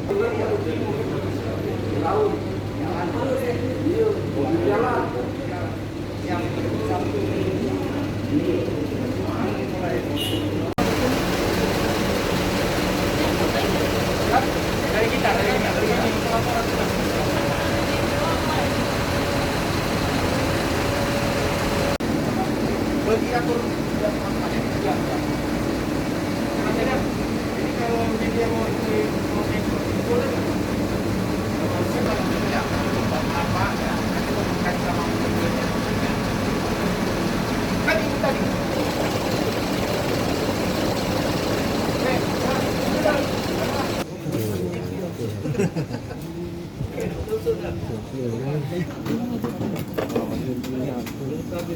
Bagi atur ini kalau dia mau boleh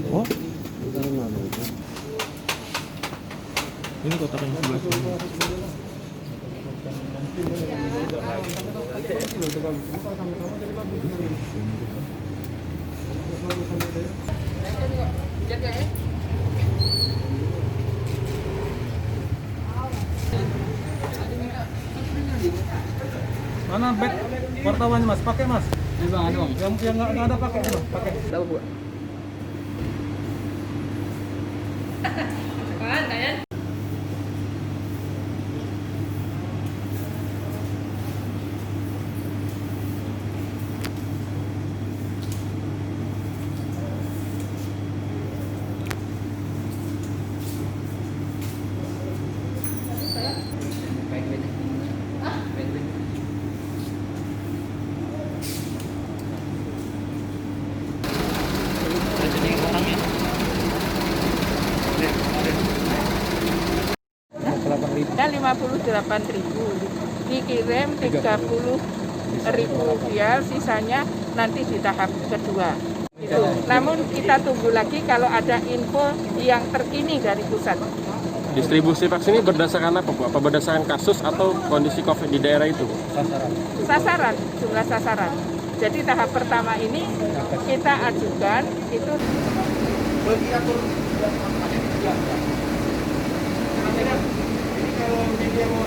Oh, ini kotaknya sebelah sini. Mana bag wartawannya mas? Pakai mas? Yang nggak ada pakai bang? Pakai. Tahu bu. Dan 58.000 dikirim 30.000 rupiah, sisanya nanti di tahap kedua. Itu. Namun kita tunggu lagi kalau ada info yang terkini dari pusat. Distribusi vaksin ini berdasarkan apa Bu? Apa berdasarkan kasus atau kondisi COVID di daerah itu? Sasaran, jumlah sasaran. Jadi tahap pertama ini kita ajukan itu bagi atur ini kalau dia mau